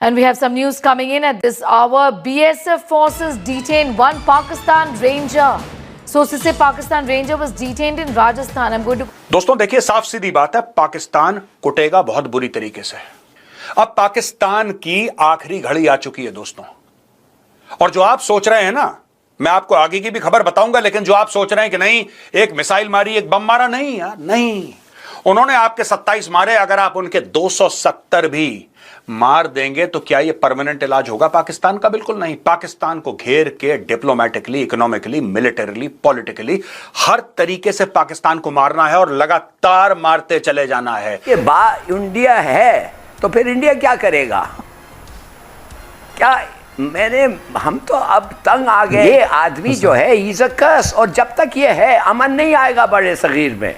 And we have some news coming in at this hour. BSF forces detained one Pakistan ranger. Sources say Pakistan ranger was detained in Rajasthan. I'm going to. दोस्तों देखिए, साफ सीधी बात है, पाकिस्तान कुटेगा बहुत बुरी तरीके से। अब पाकिस्तान की आखिरी घड़ी आ चुकी है दोस्तों। और जो आप सोच रहे हैं ना, मैं आपको आगे की भी खबर बताऊंगा, लेकिन जो आप सोच रहे हैं कि नहीं एक मिसाइल मारी एक बम मारा, नहीं यार, नहीं। उन्होंने आपके 27 मारे, अगर आप उनके 270 भी मार देंगे तो क्या यह परमानेंट इलाज होगा पाकिस्तान का? बिल्कुल नहीं। पाकिस्तान को घेर के डिप्लोमेटिकली, इकोनॉमिकली, मिलिटरीली, पॉलिटिकली हर तरीके से पाकिस्तान को मारना है और लगातार मारते चले जाना है। कि इंडिया है तो फिर इंडिया क्या करेगा? क्या हम तो अब तंग आ गए। ये आदमी जो है इज अ कर्स, और जब तक ये है अमन नहीं आएगा बड़े सगीर में।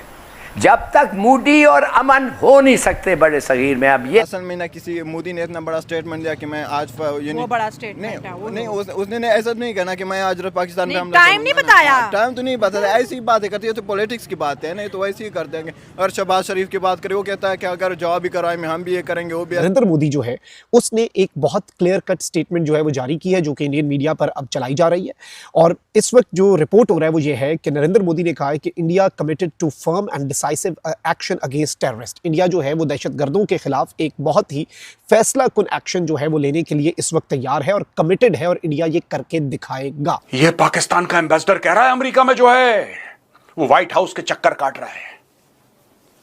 जब तक मोदी और अमन हो नहीं सकते बड़े सगीर में। अब ये असल में ना, किसी मोदी ने इतना बड़ा स्टेटमेंट दिया कि मैं आज वो बड़ा स्टेटमेंट है, नहीं उसने ऐसा नहीं कहना कि मैं आज पाकिस्तान में टाइम नहीं बताया। टाइम तो नहीं बताया, ऐसी बातें करती है तो पॉलिटिक्स की बात है, नहीं तो वैसे ही कर देंगे। और शहबाज शरीफ की बात करें, वो कहता है कि अगर जवाब भी कराए में हम भी ये करेंगे, वो भी। नरेंद्र मोदी जो है उसने एक बहुत क्लियर कट स्टेटमेंट जो है वो जारी की है, जो कि इंडियन मीडिया पर अब चलाई जा रही है। और इस वक्त जो रिपोर्ट हो रहा है वो ये है कि नरेंद्र मोदी ने कहा है कि India committed to firm and decisive action against terrorist. India जो है वो दहशतगर्दों के खिलाफ एक बहुत ही फैसला कुन एक्शन जो है वो लेने के लिए इस वक्त तैयार है और कमिटेड है, और इंडिया ये करके दिखाएगा। ये पाकिस्तान का एम्बेसडर कह रहा है अमेरिका में जो है वो व्हाइट हाउस के चक्कर काट रहा है,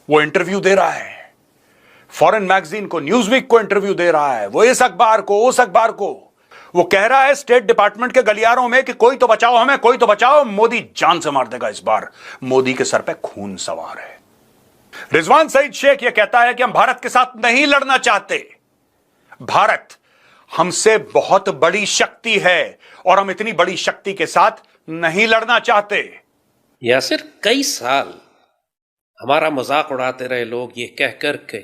वो इंटरव्यू दे रहा है, फॉरेन मैगजीन को, न्यूज़वीक को इंटरव्यू दे रहा है, वो इस अखबार को, उस अखबार को। वो कह रहा है स्टेट डिपार्टमेंट के गलियारों में कि कोई तो बचाओ हमें, कोई तो बचाओ, मोदी जान से मार देगा इस बार। मोदी के सर पे खून सवार है। रिजवान सईद शेख यह कहता है कि हम भारत के साथ नहीं लड़ना चाहते। भारत हमसे बहुत बड़ी शक्ति है और हम इतनी बड़ी शक्ति के साथ नहीं लड़ना चाहते। यासिर, कई साल हमारा मजाक उड़ाते रहे लोग ये कह कर के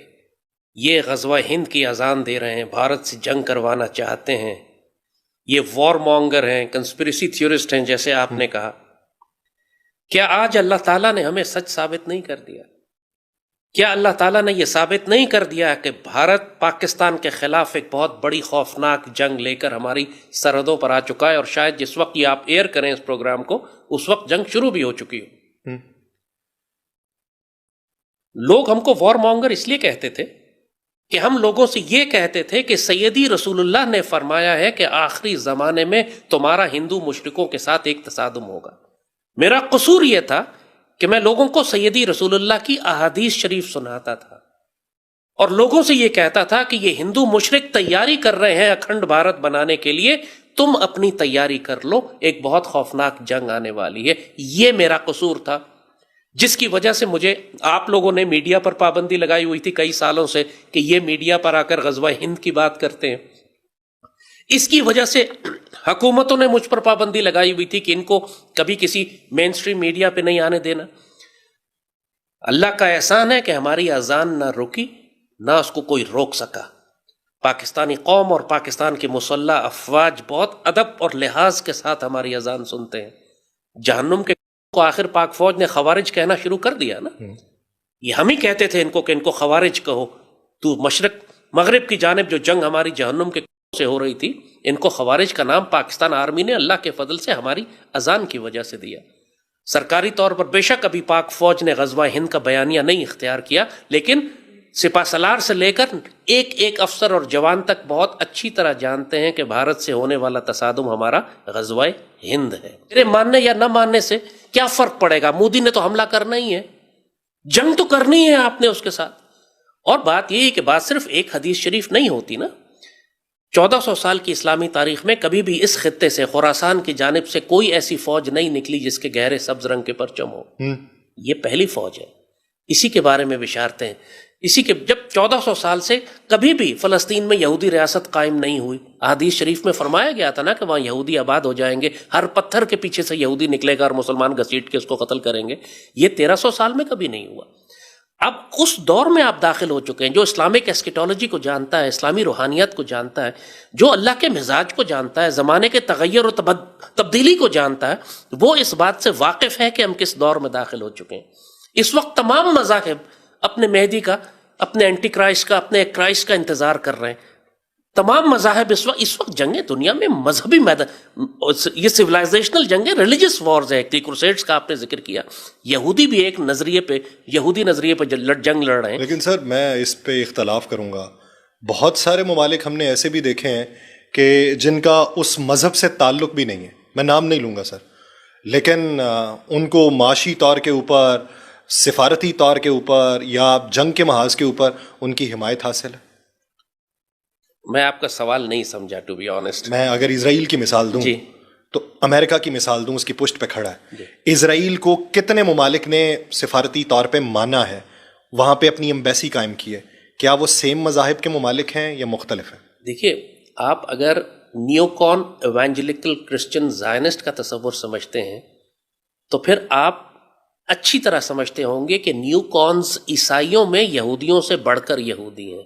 ये गज़वा हिंद की अजान दे रहे हैं, भारत से जंग करवाना चाहते हैं, ये वॉर मॉन्गर हैं, कंस्पिरेसी थ्योरिस्ट हैं, जैसे आपने कहा। क्या आज अल्लाह ताला ने हमें सच साबित नहीं कर दिया? क्या अल्लाह ताला ने यह साबित नहीं कर दिया कि भारत पाकिस्तान के खिलाफ एक बहुत बड़ी खौफनाक जंग लेकर हमारी सरहदों पर आ चुका है? और शायद जिस वक्त ये आप एयर करें इस प्रोग्राम को, उस वक्त जंग शुरू भी हो चुकी हो। लोग हमको वॉर मॉन्गर इसलिए कहते थे कि हम लोगों से यह कहते थे कि सैयदी रसूलुल्लाह ने फरमाया है कि आखिरी जमाने में तुम्हारा हिंदू मुशरिकों के साथ एक तसादुम होगा। मेरा कसूर यह था कि मैं लोगों को सैयदी रसूलुल्लाह की अहादीस शरीफ सुनाता था और लोगों से यह कहता था कि ये हिंदू मुशरिक तैयारी कर रहे हैं अखंड भारत बनाने के लिए, तुम अपनी तैयारी कर लो, एक बहुत खौफनाक जंग आने वाली है। ये मेरा कसूर था, जिसकी वजह से मुझे आप लोगों ने मीडिया पर पाबंदी लगाई हुई थी कई सालों से कि ये मीडिया पर आकर गज़वा हिंद की बात करते हैं। इसकी वजह से हुकूमतों ने मुझ पर पाबंदी लगाई हुई थी कि इनको कभी किसी मेन स्ट्रीम मीडिया पे नहीं आने देना। अल्लाह का एहसान है कि हमारी अजान ना रुकी, ना उसको कोई रोक सका। पाकिस्तानी कौम और पाकिस्तान की मुसल्लह अफवाज बहुत अदब और लिहाज के साथ हमारी अजान सुनते हैं। जहन्नुम के को आखिर पाक फौज ने खवारिज कहना शुरू कर दिया ना। ये हम ही कहते थे इनको कि इनको खवारिज कहो, तू मशरक मगरिब की जानिब जो जंग हमारी जहन्नुम के से हो रही थी, इनको खवारिज का नाम पाकिस्तान आर्मी ने अल्लाह के फजल से हमारी अजान की वजह से दिया। सरकारी तौर पर बेशक अभी पाक फौज ने गज़वा हिंद का बयानिया नहीं इख्तियार किया, लेकिन सिपा सलार से लेकर एक एक अफसर और जवान तक बहुत अच्छी तरह जानते हैं कि भारत से होने वाला तसादुम हमारा गज़वा हिंद है। मेरे मानने या न मानने से क्या फर्क पड़ेगा? मोदी ने तो हमला करना ही है, जंग तो करनी है आपने उसके साथ। और बात यह है कि बात सिर्फ एक हदीस शरीफ नहीं होती ना। 1400 साल की इस्लामी तारीख में कभी भी इस खित्ते से, खुरासान की जानिब से कोई ऐसी फौज नहीं निकली जिसके गहरे सब्ज रंग के परचम हो। ये पहली फौज है। इसी के बारे में विचारते हैं। इसी के जब 1400 साल से कभी भी फलस्तीन में यहूदी रियासत कायम नहीं हुई। हदीस शरीफ में फरमाया गया था ना कि वहां यहूदी आबाद हो जाएंगे, हर पत्थर के पीछे से यहूदी निकलेगा और मुसलमान घसीट के उसको कत्ल करेंगे। ये 1300 साल में कभी नहीं हुआ। अब उस दौर में आप दाखिल हो चुके हैं जो इस्लामिक एस्केटोलॉजी को जानता है, इस्लामी रूहानियत को जानता है, जो अल्लाह के मिजाज को जानता है, ज़माने के तगय्युर और तब्दीली को जानता है, वो इस बात से वाकिफ़ है कि हम किस दौर में दाखिल हो चुके हैं। इस वक्त तमाम मज़ाहिब अपने मेहदी का, अपने एंटी क्राइस्ट का, अपने क्राइस्ट का इंतज़ार कर रहे हैं। तमाम मज़ाहब इस वक्त जंगें दुनिया में मजहबी ये सिविलाइजेशनल जंगें, रिलीजियस वॉर्स है। क्रूसेड्स का आपने जिक्र किया, यहूदी भी एक यहूदी नजरिए पे जंग लड़ रहे हैं। लेकिन सर मैं इस पे इख्तलाफ करूंगा। बहुत सारे ममालिक हमने ऐसे भी देखे हैं कि जिनका उस मजहब से ताल्लुक भी नहीं है, मैं नाम नहीं लूंगा सर, लेकिन उनको माशी तौर के ऊपर, सिफारती तौर के ऊपर या जंग के महाज के ऊपर उनकी हिमायत हासिल है। मैं आपका सवाल नहीं समझा, टू बी ऑनेस्ट। मैं अगर इजराइल की मिसाल दूं तो अमेरिका की मिसाल दूं, उसकी पुष्ट पे खड़ा है। इजराइल को कितने ममालिक ने सिफारती तौर पे माना है, वहां पे अपनी एम्बेसी कायम की है। क्या वो सेम मजाहिब के ममालिक हैं या मुख्तलिफ हैं? देखिए, आप अगर नियोकॉन एवेंजेलिकल क्रिश्चियन जायनिस्ट का तस्वुर समझते हैं तो फिर आप अच्छी तरह समझते होंगे कि नियोकॉन्स ईसाइयों में यहूदियों से बढ़कर यहूदी हैं।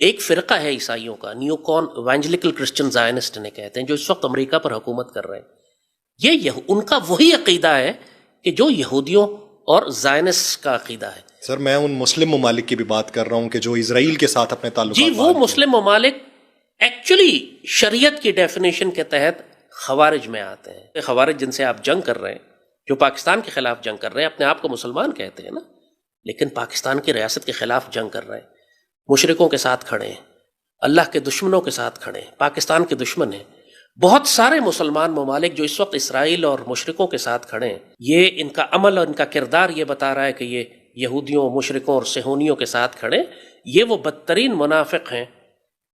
एक फ़िरका है ईसाइयों का, नियोकॉन एवेंजेलिकल क्रिश्चियन जायनिस्ट ने कहते हैं, जो इस वक्त अमेरिका पर हुकूमत कर रहे हैं। ये उनका वही अकीदा है कि जो यहूदियों और जायनिस्ट का अकीदा है। सर मैं उन मुस्लिम ममालिक की भी बात कर रहा हूं कि जो इजराइल के साथ अपने ताल्लुकात, जी, वो मुस्लिम ममालिक एक्चुअली शरीयत की डेफिनेशन के तहत खवारिज में आते हैं। खवारिज जिनसे आप जंग कर रहे हैं, जो पाकिस्तान के खिलाफ जंग कर रहे हैं, अपने आप को मुसलमान कहते हैं ना, लेकिन पाकिस्तान की रियासत के खिलाफ जंग कर रहे हैं, मुशरिकों के साथ खड़े हैं, अल्लाह के दुश्मनों के साथ खड़े हैं, पाकिस्तान के दुश्मन हैं। बहुत सारे मुसलमान ममालिक जो इस वक्त इसराइल और मुशरिकों के साथ खड़े हैं, ये इनका अमल और इनका किरदार ये बता रहा है कि ये यहूदियों, मुशरिकों और सेहोनियों के साथ खड़े। ये वो बदतरीन मुनाफिक हैं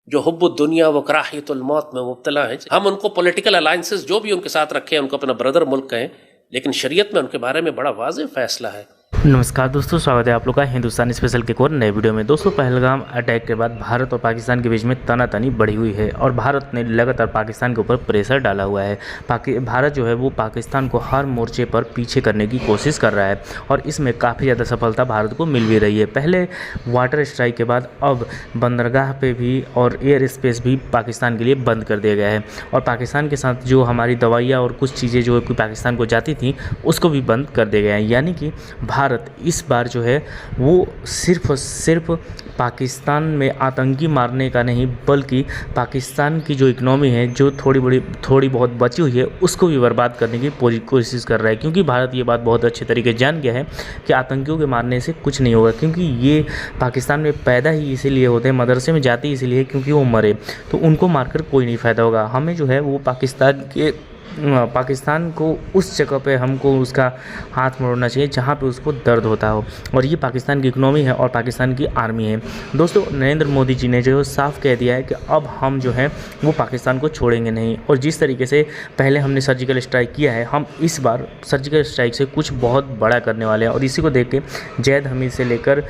जो हुब्बुद दुनिया व कराहियतुल मौत में मुब्तला हैं। हम उनको पॉलिटिकल अलायंसेस जो भी उनके साथ रखे हैं, उनको अपना ब्रदर मुल्क कहें, लेकिन शरीयत में उनके बारे में बड़ा वाज़ेह फैसला है। नमस्कार दोस्तों, स्वागत है आप लोग का हिंदुस्तान स्पेशल के एक और नए वीडियो में। दोस्तों, पहलगाम अटैक के बाद भारत और पाकिस्तान के बीच में तनातनी बढ़ी हुई है और भारत ने लगातार पाकिस्तान के ऊपर प्रेशर डाला हुआ है। भारत जो है वो पाकिस्तान को हर मोर्चे पर पीछे करने की कोशिश कर रहा है और इसमें काफ़ी ज़्यादा सफलता भारत को मिल भी रही है। पहले वाटर स्ट्राइक के बाद अब बंदरगाह पे भी और एयर स्पेस भी पाकिस्तान के लिए बंद कर दिया गया है और पाकिस्तान के साथ जो हमारी दवाइयाँ और कुछ चीज़ें जो पाकिस्तान को जाती थी उसको भी बंद कर दिया गया है। यानी कि भारत इस बार जो है वो सिर्फ और सिर्फ पाकिस्तान में आतंकी मारने का नहीं, बल्कि पाकिस्तान की जो इकनॉमी है, जो थोड़ी बहुत बची हुई है, उसको भी बर्बाद करने की कोशिश कर रहा है। क्योंकि भारत ये बात बहुत अच्छे तरीके से जान गया है कि आतंकियों के मारने से कुछ नहीं होगा, क्योंकि ये पाकिस्तान में पैदा ही इसीलिए होते हैं, मदरसे में जाते ही इसीलिए क्योंकि वो मरे, तो उनको मारकर कोई नहीं फ़ायदा होगा। हमें जो है वो पाकिस्तान को उस जगह पे हमको उसका हाथ मोड़ना चाहिए जहाँ पे उसको दर्द होता हो, और ये पाकिस्तान की इकनॉमी है और पाकिस्तान की आर्मी है। दोस्तों, नरेंद्र मोदी जी ने जो साफ कह दिया है कि अब हम जो है वो पाकिस्तान को छोड़ेंगे नहीं, और जिस तरीके से पहले हमने सर्जिकल स्ट्राइक किया है, हम इस बार सर्जिकल स्ट्राइक से कुछ बहुत बड़ा करने वाले हैं। और इसी को देख के जैद हमीद से लेकर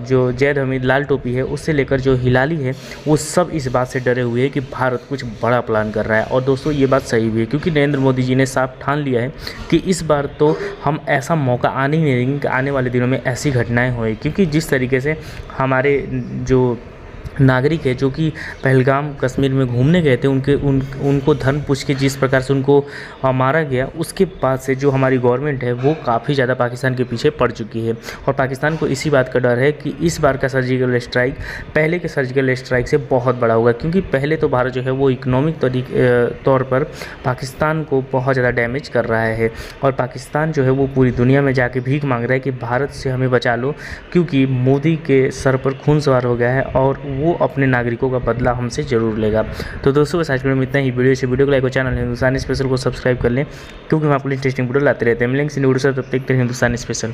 जो जैद हमीद लाल टोपी है, उससे लेकर जो हिलाली है, वो सब इस बात से डरे हुए हैं कि भारत कुछ बड़ा प्लान कर रहा है। और दोस्तों, ये बात सही भी है, क्योंकि नरेंद्र मोदी जी ने साफ ठान लिया है कि इस बार तो हम ऐसा मौका आने ही नहीं देंगे कि आने वाले दिनों में ऐसी घटनाएं होए। क्योंकि जिस तरीके से हमारे जो नागरिक है जो कि पहलगाम कश्मीर में घूमने गए थे, उनको धर्म पूछ के जिस प्रकार से उनको मारा गया, उसके बाद से जो हमारी गवर्नमेंट है वो काफ़ी ज़्यादा पाकिस्तान के पीछे पड़ चुकी है। और पाकिस्तान को इसी बात का डर है कि इस बार का सर्जिकल स्ट्राइक पहले के सर्जिकल स्ट्राइक से बहुत बड़ा होगा, क्योंकि पहले तो भारत जो है वो इकोनॉमिक तौर पर पाकिस्तान को बहुत ज़्यादा डैमेज कर रहा है, और पाकिस्तान जो है वो पूरी दुनिया में जाके भीख मांग रहा है कि भारत से हमें बचा लो, क्योंकि मोदी के सर पर खून सवार हो गया है और वो अपने नागरिकों का बदला हमसे ज़रूर लेगा। तो दोस्तों, बस आज के में इतना ही। वीडियो को लाइक और चैनल हिंदुस्तान स्पेशल को सब्सक्राइब कर लें, क्योंकि हम आपको इंटरेस्टिंग वीडियो लाते रहते हैं। मिलेंगे वीडियो से, तब तक हिंदुस्तान स्पेशल।